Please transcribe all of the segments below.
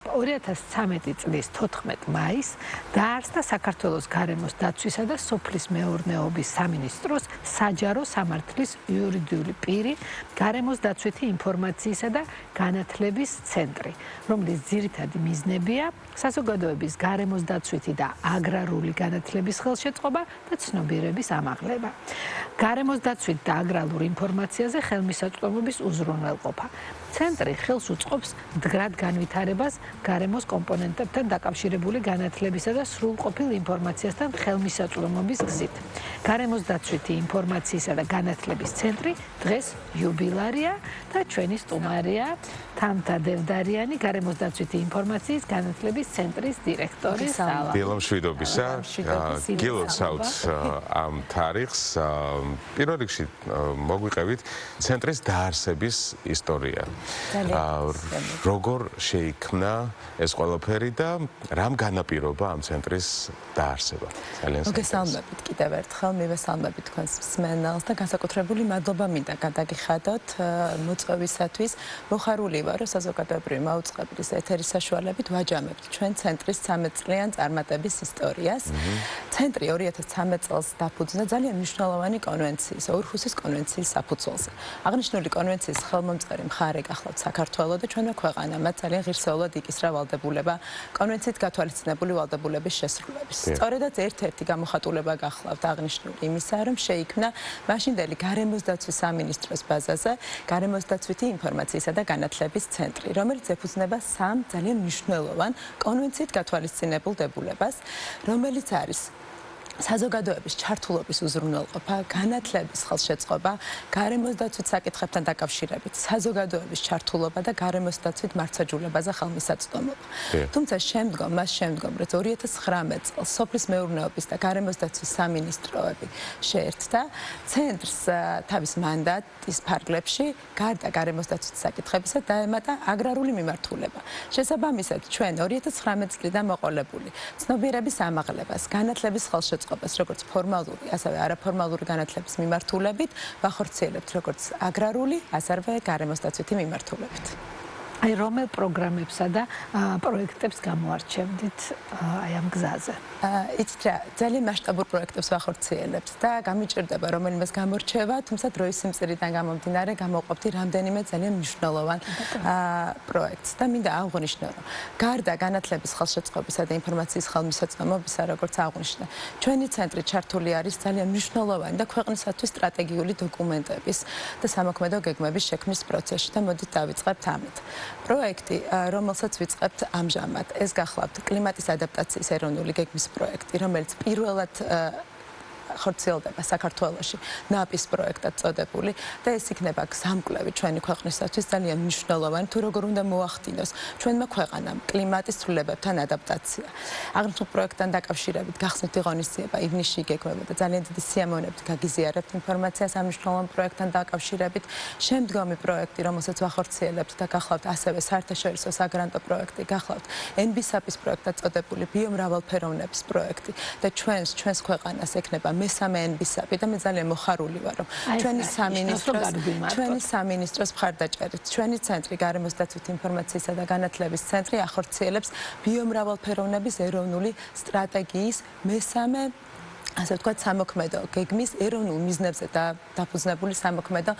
2013 წლის 14 მაისს დაარსდა საქართველოს გარემოს დაცვისა და სოფლის მეურნეობის სამინისტროს საჯარო სამართლის იურიდიული პირი გარემოს დაცვითი ინფორმაციისა და განათლების ცენტრი, რომლის ძირითადი მიზნებია საზოგადოების გარემოს დაცვითი და აგრარული განათლების ხელშეწყობა და ცნობიერების ამაღლება. გარემოს დაცვით და აგრარულ ინფორმაციაზე ხელმისაწვდომობის უზრუნველყოფა. ცენტრი ხელს უწყობს მდგრად განვითარებას გარემოს კომპონენტებთან დაკავშირებული განათლებისა და სრულყოფილ ინფორმაციასთან ხელმისაწვდომობის გზით. გარემოს დაცვითი ინფორმაციისა და განათლების ცენტრი დღეს იუბილარია და ჩვენი სტუმარია თამთა დევდარიანი, გარემოს დაცვითი ინფორმაციის განათლების ცენტრის დირექტორი. დილომშვიდობისა, გილოცავთ ამ თარიღს. პირველ რიგში მოგვიყევით ცენტრის დაარსების ისტორია. როგორ შეიქმნა ეს ყველაფერი და რამ განაპირობა ამ ცენტრის დაარსება? მოგესალმებით კიდევ ერთხელ, მივესალმებით თქვენს მსმენელს და განსაკუთრებული მადლობა მინდა გადაგიხადოთ მოწვევისათვის. მოხარული ვარ, რომ საზოგადოებრივი მაუწყებლის ეთერის საშუალებით ვაჯამებთ ჩვენ ცენტრის 13 წლიან წარმატების ისტორიას. ცენტრი 2013 წელს დაფუძნა ძალიან მნიშვნელოვანი კონვენციის, ორჰუსის კონვენციის საფუძველზე. აღნიშნული კონვენციის ხელმომწერი მხარე გახლავთ საქართველო და ჩვენმა ქვეყანამ ძალიან ღირსეულად იკისრა ვალდებულება კონვენციით გათვალისწინებული ვალდებულების შესრულების. სწორედაც ერთ-ერთი გამოხატულება გახლავთ აღნიშნული იმისა, რომ შეიქმნა მაშინდელი გარემოს დაცვის სამინისტროს ბაზაზე გარემოს დაცვითი ინფორმაციისა და განათლების ცენტრი, რომელიც ეფუძნება სამ ძალიან მნიშვნელოვან კონვენციით გათვალისწინებულ დებულებას, რომელიც არის საზოგადოების ჩართულობის უზრუნველყოფა, განათლების ხელშეწყობა, გარემოს დაცვით საკითხებთან დაკავშირებით, საზოგადოების ჩართულობა და გარემოს დაცვით მართლმსაჯულებაზე ხელმისაწვდომობა. თუმცა მას შემდგომ, რაც 2019 წელს სოფლის მეურნეობის და გარემოს დაცვის სამინისტროები შეერთდა, ცენტრს თავის მანდატის ფარგლებში გარდა გარემოს დაცვის საკითხებისა დაემატა აგრარული მიმართულება. შესაბამისად, ჩვენ 2019 წლიდან მოყოლებული ცნობიერების ამაღლებას, განათლების ხელშეწყობას როგორც ფორმალური, ასევე არაფორმალური განათლების მიმართულებით ვახორციელებთ როგორც აგრარული, ასევე გარემოს დაცვითი მიმართულებით. აი რომელ პროგრამებსა და პროექტებს გამოარჩევდით აი ამ გზაზე? იცით რა, ძალიან მასშტაბურ პროექტებს ვახორციელებთ და გამიჭირდება რომელიმეს გამორჩევა, თუმცა დროის სიმწირიდან გამომდინარე გამოვყოფთ რამდენიმე ძალიან მნიშვნელოვან პროექტს და მინდა აღვნიშნო, რომ გარდა განათლების ხელშეწყობისა და ინფორმაციის ხელმისაწვდომობისა, როგორც აღვნიშნე, ჩვენი ცენტრი ჩართული არის ძალიან მნიშვნელოვანი და ქვეყნისათვის სტრატეგიული დოკუმენტების და სამოქმედო გეგმების შექმნის პროცესში და მოდით დავიწყებთ ამით. პროექტი, რომელსაც ვიწყებთ ამჟამად, ეს გახლავთ კლიმატის ადაპტაციის ეროვნული გეგმის პროექტი, რომელიც პირველად ხორციელდება საქართველოში ნაპის პროექტად წოდებული და ეს იქნება გზამკვლევი ჩვენი ქვეყნისათვის ძალიან მნიშვნელოვანი, თუ როგორ უნდა მოახდინოს ჩვენმა ქვეყანამ კლიმატის ცვლილებებთან ადაპტაცია. აღნიშნულ პროექტთან დაკავშირებით გახსნით ღონისძიება ივნისში იგეგმება და ძალიან დიდი სიამოვნებით გაგიზიარებთ ინფორმაციას ამ მნიშვნელოვან პროექტთან დაკავშირებით. შემდგომი პროექტი, რომელსაც ვახორციელებთ და გახლავთ ასევე საერთაშორისო საგრანტო პროექტი, გახლავთ NBSAP-ის პროექტად წოდებული ბიომრავალფეროვნების პროექტი და ჩვენს ქვეყანას ექნება მესამე NBSAP და მე ძალიან მოხარული ვარ, რომ ჩვენი სამინისტროს მხარდაჭერით ჩვენი ცენტრი გარემოს დაცვითი ინფორმაციისა და განათლების ცენტრი ახორციელებს ბიომრავალფეროვნების ეროვნული სტრატეგიის მესამე ასე ვთქვათ, სამოქმედო გეგმის ეროვნულ მიზნებზე დაფუძნებული სამოქმედო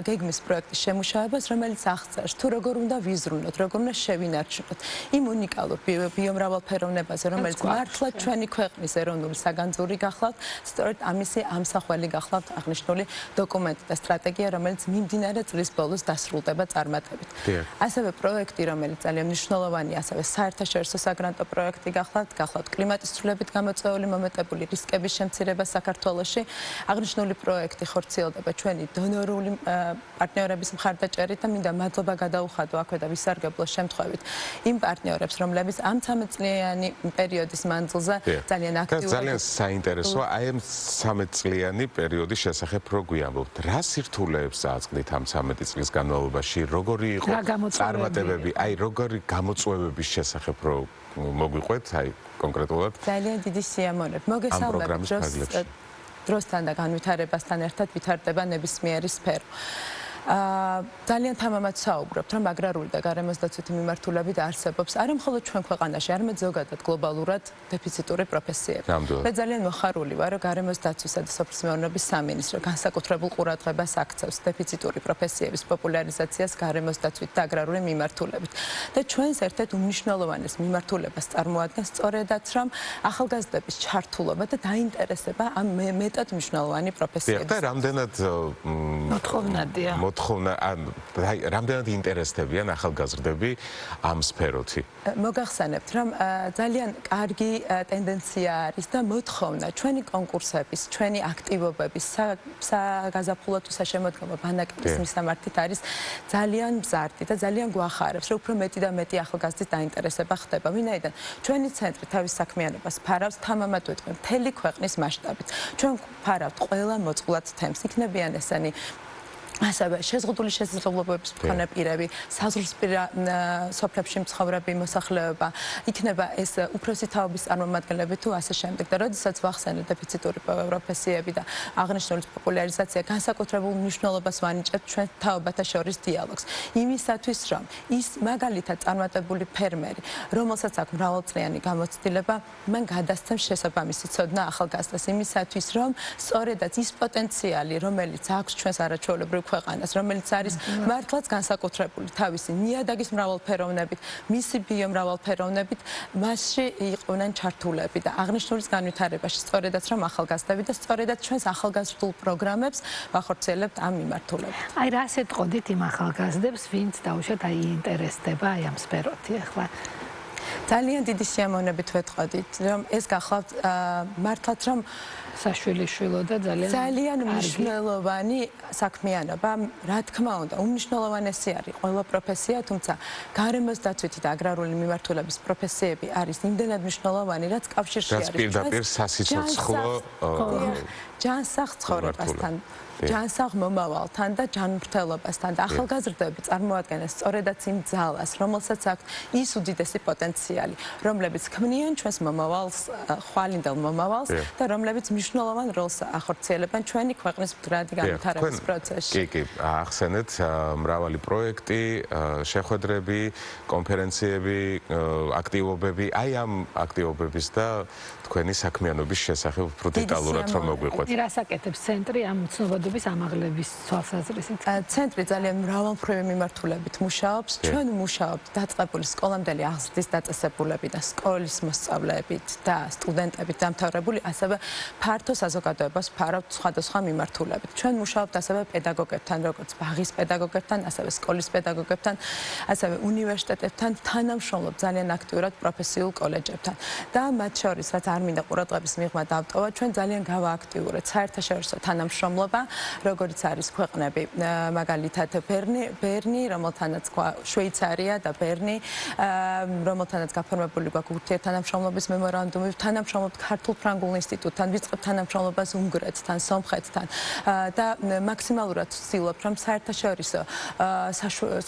გეგმის პროექტის შემუშავებას, რომელიც აღწერს თუ როგორ უნდა ვიზრუნოთ, როგორ უნდა შევინარჩუნოთ იმ უნიკალურ ბიომრავალფეროვნებაზე, რომელიც მართლაც ჩვენი ქვეყნის ეროვნული საგანძური გახლავთ, სწორედ ამისი ამსახველი გახლავთ აღნიშნული დოკუმენტი და სტრატეგია, რომელიც მიმდინარე წლის ბოლოს დასრულდება წარმატებით. ასევე პროექტი, რომელიც ძალიან მნიშვნელოვანია, ასევე საერთაშორისო საგრანტო პროექტი გახლავთ კლიმატის ცვლილებით გამოწვეული მომეტებული რისკების შემცირება საქართველოში. აღნიშნული პროექტი ხორციელდება ჩვენი დონორული პარტნიორების მხარდაჭერით და მინდა მადლობა გადაუხადო აქვე და ვისარგებლო შემთხვევით იმ პარტნიორებს, რომლებიც ამ 13 წლიანი პერიოდის მანძილზე ძალიან აქტიურად ძალიან საინტერესოა აი ამ 13 წლიანი პერიოდის შესახებ რო გვიამბობთ. რა სირთულეებს წააწყდით ამ 13 წლის განმავლობაში? როგორი იყო წარმატებები? აი როგორი გამოწვევების შესახებ რო მოგვიყვეთ, აი კონკრეტულად? ძალიან დიდი სიამოვნებით. მოგესალმებით, დროსთან და განვითარებასთან ერთად ვითარდება ნებისმიერი სფერო. ძალიან თამამად საუბრობთ, რომ აგრარული და გარემოსდაცვითი მიმართულებით არსებობს არა მხოლოდ ჩვენ ქვეყანაში, არამედ ზოგადად გლობალურად დეფიციტური პროფესიები. მე ძალიან მოხარული ვარ, რომ გარემოსდაცვისა და სოფლის მეურნეობის სამინისტრო განსაკუთრებულ ყურადღებას აქცევს დეფიციტური პროფესიების პოპულარიზაციას გარემოსდაცვით და აგრარული მიმართულებით. და ჩვენს ერთ-ერთ უმნიშვნელოვანეს მიმართულებას წარმოადგენს სწორედაც, რომ ახალგაზრდების ჩართულობა და დაინტერესება ამ მეტად მნიშვნელოვანი პროფესიების. და რამდენად მოთხოვნადია. რამდენად ინტერესდებიან ახალგაზრდები ამ სფეროთი? მოგახსენებთ, რომ ძალიან კარგი ტენდენცია არის და მოთხოვნა ჩვენი კონკურსების, ჩვენი აქტივობების, საგაზაფხულო თუ საშემოდგომო ბანაკების მისამართით არის ძალიან მზარდი და ძალიან გვახარებს, რომ უფრო მეტი და მეტი ახალგაზრდის დაინტერესება ხდება. ვინაიდან ჩვენი ცენტრი თავის საქმიანობას ფარავს თამამად ვიტყვი მთელი ქვეყნის მასშტაბით. ჩვენ ფარავთ ყველა მოწყვლად თემს, იქნებიან ესენი ასევე შეზღუდული შესაძლებლობების მქონე პირები, საზღვრისპირა სოფლებში მცხოვრები მოსახლეობა, იქნება ეს უფროსი თაობის წარმომადგენლები თუ ასე შემდეგ. და როდესაც ვახსენე დეფიციტური პროფესიები და აღნიშნული პოპულარიზაცია, განსაკუთრებულ მნიშვნელობას ვანიჭებთ ჩვენ თაობათა შორის დიალოგს. იმისათვის, რომ ის მაგალითად წარმატებული ფერმერი, რომელსაც აქვს მრავალწლიანი გამოცდილება, მან გადასცემს შესაბამისი ცოდნა ახალგაზრდას იმისათვის, რომ სწორედაც ის პოტენციალი, რომელიც აქვს ჩვენს არაჩვეულებრივ ქვეყანას, რომელიც არის მართლაც განსაკუთრებული თავისი ნიადაგის მრავალფეროვნებით, მისი ბიომრავალფეროვნებით, მასში იყვნენ ჩართულები და აღნიშნულის განვითარებაში სწორედაც რომ ახალგაზრდები და სწორედაც ჩვენს ახალგაზრდულ პროგრამებს ვახორციელებთ ამ მიმართულებით. აი რას ეტყოდით იმ ახალგაზრდებს, ვინც დაუშვათ აინტერესდება აი ამ სფეროთი ახლა? ძალიან დიდი სიამოვნებით ვეტყოდით, რომ ეს გახლავთ მართლაც რომ საშვილიშვილო და ძალიან მნიშვნელოვანი საქმიანობა, რა თქმა უნდა, უმნიშვნელოვანესი არის ყველა პროფესია, თუმცა გარემოსდაცვითი და აგრარული მიმართულების პროფესიები არის იმდენად მნიშვნელოვანი, რაც კავშირში არის. პირდაპირ სასიცოცხლო ჯანსაღ ცხოვრებასთან, ჯანსაღ მომავალთან და ჯანმრთელობასთან და ახალგაზრდები წარმოადგენენ სწორედაც იმ ძალას, რომელსაც აქვს ის უდიდესი პოტენციალი, რომლებიც ქმნიან ჩვენს მომავალს, ხვალინდელ მომავალს და რომლებიც მნიშვნელოვან როლს ახორციელებენ ჩვენი ქვეყნის მდგრადი განვითარების პროცესში. კი, ახსენეთ მრავალი პროექტი, შეხვედრები, კონფერენციები, აქტივობები, აი ამ აქტივობების და თქვენი საქმიანობის შესახებ უფრო დეტალურად რომ მოგვიყვეთ. რასაკეთებს ცენტრი ამ ცნობადობის ამაღლების თვალსაზრისით? ცენტრი ძალიან მრავალმხრივი მიმართულებით მუშაობს. ჩვენ მუშაობთ დაწყებული სკოლამდელი აღზრდის დაწესებულებიდან, სკოლის მოსწავლეებით და სტუდენტებით დამთავრებული, ასევე ფართო საზოგადოებას ფარავთ სხვადასხვა მიმართულებით. ჩვენ მუშაობთ ასევე პედაგოგებთან, როგორც ბაღის პედაგოგებთან, ასევე სკოლის პედაგოგებთან, ასევე უნივერსიტეტებთან, თანამშრომლობთ ძალიან აქტიურად პროფესიულ კოლეჯებთან. და მათ შორის, რაც არ მინდა ყურადღების მიღმა დავტოვა, ჩვენ ძალიან გავააქტიურეთ საერთაშორისო თანამშრომლობა, როგორც არის ქვეყნები, მაგალითად ბერნი, რომელთანაც შვეიცარია და ბერნი, რომელთანაც გაფორმებული გვაქვს ურთიერთთანამშრომლობის მემორანდუმი, თანამშრომლობთ ქართულ-ფრანგულ ინსტიტუტთან, ვიწყებთ თანამშრომლობას უნგრეთთან, სომხეთთან და მაქსიმალურად ვცდილობთ, რომ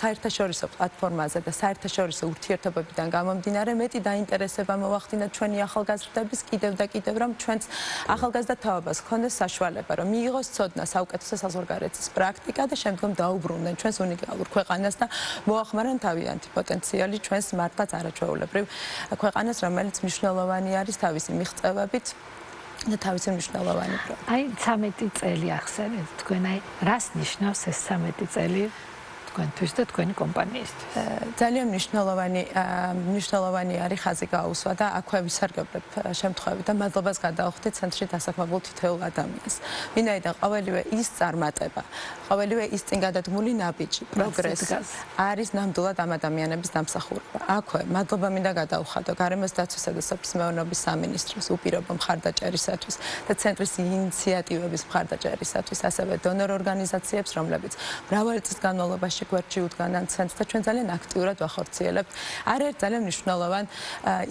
საერთაშორისო პლატფორმაზე და საერთაშორისო ურთიერთობებიდან გამომდინარე მეტი დაინტერესება მოვახდინოთ ჩვენი ახალგაზრდების კიდევ და კიდევ, რომ ჩვენს ახალგაზრდა თაობას ჰქონდეს საშუალება, რომ მიიღოს ცოდნა საუკეთესო საზღვარგარეთის პრაქტიკა და შემდგომ დაუბრუნდნენ ჩვენს უნიკალურ ქვეყანას და მოახმარონ თავიანთი პოტენციალი ჩვენს მართლაც არაჩვეულებრივ ქვეყანას, რომელიც მნიშვნელოვანი არის თავისი მიღწევებით და თავისი მნიშვნელოვანი პროექტი. აი 13 წელი ახსენეთ თქვენ, აი რას ნიშნავს ეს 13 წელი თქვენთვის და თქვენი კომპანიისთვის? ძალიან მნიშვნელოვანი არის ხაზი გაუსვა და აქვე ვისარგებლებ შემთხვევით და მადლობას გადავხდით ცენტრში დასაქმებულ თითოეულ ადამიანს. ვინაიდან ყოველივე ის წარმატება, ყოველივე ის წინ გადადგმული ნაბიჯი, პროგრესი არის ნამდვილად ამ ადამიანების დამსახურება. აქვე მადლობა მინდა გადავხადო გარემოსდაცვისა და სოფლის მეურნეობის სამინისტროს უპირობო მხარდაჭერისათვის და ცენტრის ინიციატივების მხარდაჭერისათვის, ასევე დონორ ორგანიზაციებს, რომლებიც მრავალი წლის განმავლობაში სოფლიოში გვერდში უდგანან ცენტრს და ჩვენ ძალიან აქტიურად ვახორციელებთ არაერთ ძალიან მნიშვნელოვან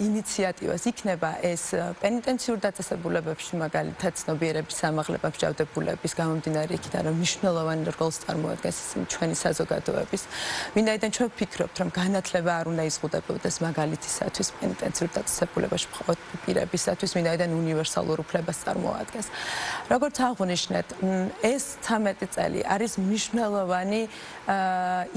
ინიციატივას. იქნება ეს პენიტენციურ დაწესებულებებში, მაგალითად ცნობიერების სამაღლება მსჯავრდებულების გამომდინარე იქიდან, რომ მნიშვნელოვანი როლს წარმოადგენს ჩვენი საზოგადოების. ვინაიდან ჩვენ ვფიქრობთ, რომ განათლება არ უნდა იზღუდებოდეს მაგალითისათვის პენიტენციურ დაწესებულებაში მყოფი პირებისათვის, ვინაიდან უნივერსალურ უფლებას წარმოადგენს. როგორც აღვნიშნეთ, ეს 13 წელი არის მნიშვნელოვანი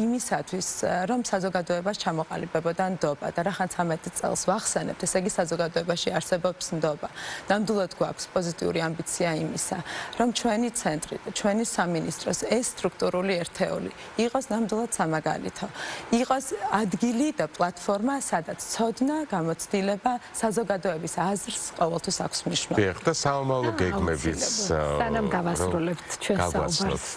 იმისათვის, რომ საზოგადოებას ჩამოყალიბებოდა ნდობა და რახან 13 წელს ვახსენებთ, ესე იგი საზოგადოებაში არსებობს ნდობა. ნამდვილად გვაქვს პოზიტიური ამბიცია იმისა, რომ ჩვენი ცენტრი და ჩვენი სამინისტროს ეს სტრუქტურული ერთეული იყოს ნამდვილად სამაგალითო. იყოს ადგილი და პლატფორმა, სადაც ცოდნა, გამოცდილება, საზოგადოების აზრს ყოველთვის აქვს მნიშვნელობა. დიახ, და საომავლო გეგმების სანამ გავასრულებთ ჩვენ საუბარს.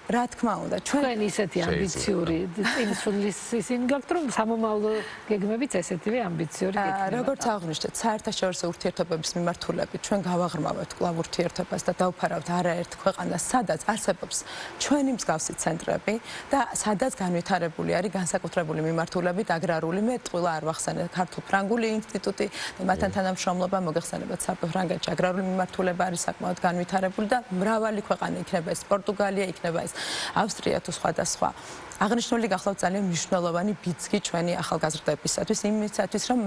რა თქმა უნდა, ჩვენ ისეთი ამბიციური წინსვლის ისინი გაქვთ, რომ სამომავლო გეგმებიც ესეთივე ამბიციური გეგმებია. როგორც აღვნიშნეთ, საერთაშორისო ურთიერთობების მიმართულებით ჩვენ გავაღრმავებთ კვლავ ურთიერთობას და დავფარავთ არაერთ ქვეყანას, სადაც არსებობს ჩვენი მსგავსი ცენტრები და სადაც განვითარებული არის განსაკუთრებული მიმართულებით აგრარული, მე ტყუილა არ ვახსენე ქართულ-ფრანგული ინსტიტუტი და მათთან თანამშრომლობა მოგეხსენებათ საფრანგეთში აგრარული მიმართულება არის საკმაოდ განვითარებული და მრავალი ქვეყანა იქნება ეს პორტუგალია, იქნება ეს ავსტრია თუ სხვადასხვა. აღნიშნული გახლავთ ძალიან მნიშვნელოვანი ბიძგი ჩვენი ახალგაზრდებისათვის, იმისათვის, რომ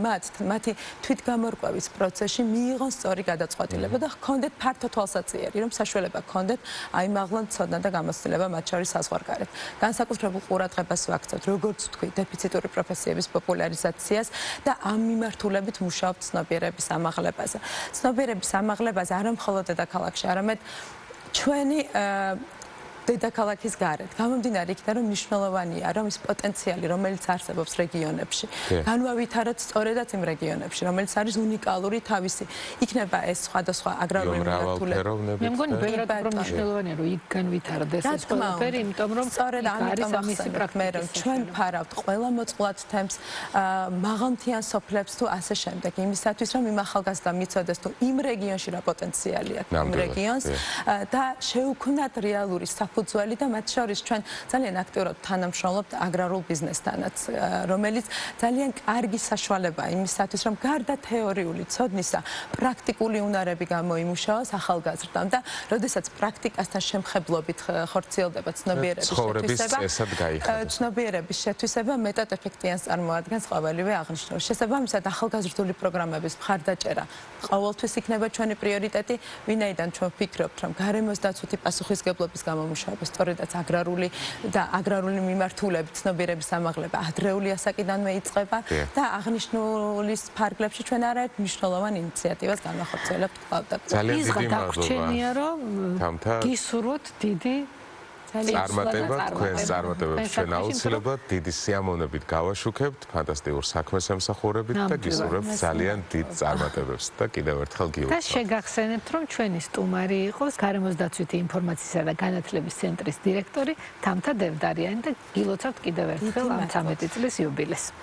მათი თვითგამორკვევის პროცესში მიიღონ სწორი გადაწყვეტილება და ჰქონდეთ ფართო თვალსაჩინო, რომ საშუალება ჰქონდეთ აიმაღლონ ცოდნა და გამოცდილება მათ შორის საზღვარგარეთ. განსაკუთრებულ ყურადღებას ვაქცევთ, როგორც ვთქვი, დეფიციტური პროფესიების პოპულარიზაციას და ამ მიმართულებით მუშაობთ ცნობიერების ამაღლებაზე. ცნობიერების ამაღლებაზე არა მხოლოდ დედაქალაქში, არამედ ჩვენი დედაქალაქის გარეთ. გამომდინარე იქიდან, რომ მნიშვნელოვანია, რომ ის პოტენციალი, რომელიც არსებობს რეგიონებში, განვავითაროთ სწორედაც იმ რეგიონებში, რომელიც არის უნიკალური თავისი. იქნება ეს სხვადასხვა აგრარული მიმართულება. მე მგონი ბევრად უფრო მნიშვნელოვანია, რომ იქ განვითარდეს ეს ყველაფერი, იმიტომ რომ სწორედ ამიტომ ახსენე რომ ჩვენ ფარავთ ყველა მოწყვლად თემს, მაღალმთიან სოფლებს თუ ასე შემდეგ, იმისათვის, რომ იმ ახალგაზრდამ მიცოდეს თუ იმ რეგიონში რა პოტენციალი აქვს იმ რეგიონს და შეუქმნათ რეალური საფუძველი და მათ შორის ჩვენ ძალიან აქტიურად თანამშრომლობთ აგრარულ ბიზნესთანაც, რომელიც ძალიან კარგი საშუალებაა იმისათვის, რომ გარდა თეორიული ცოდნისა, პრაქტიკული უნარები გამოიმუშაოს ახალგაზრდამ და როდესაც პრაქტიკასთან შემხებლობით ხორციელდება ცნობიერების შეთვისება მეტად ეფექტიანს წარმოადგენს ყოველივე აღნიშნული. შესაბამისად, ახალგაზრდული პროგრამების მხარდაჭერა ყოველთვის იქნება ჩვენი პრიორიტეტი, ვინაიდან ჩვენ ვფიქრობთ, რომ გარემოს დაცვითი პასუხისგებლობის გამომუშავება სწორედაც აგრარული მიმართულებით ცნობიერების ამაღლება ადრეული ასაკიდანვე იწყება და აღნიშნულის ფარგლებში ჩვენ არაერთ მნიშვნელოვან ინიციატივას განვახორციელებთ კვლავ და კვლავ. ძალიან დიდი მადლობა. რომ გისურვოთ დიდი წარმატება, თქვენს წარმატებებს ჩვენ აუცილებლად დიდი სიამოვნებით გავაშუქებთ, ფანტასტიკურ საქმეს ემსახურებით და გისურვებთ ძალიან დიდ წარმატებებს და კიდევ ერთხელ გიუძღვით. და შეგახსენებთ, რომ ჩვენი სტუმარი იყოს გარემოს დაცვითი ინფორმაციისა და განათლების ცენტრის დირექტორი თამთა დევდარიანი და გილოცავთ კიდევ ერთხელ ამ 13 წლის იუბილეს.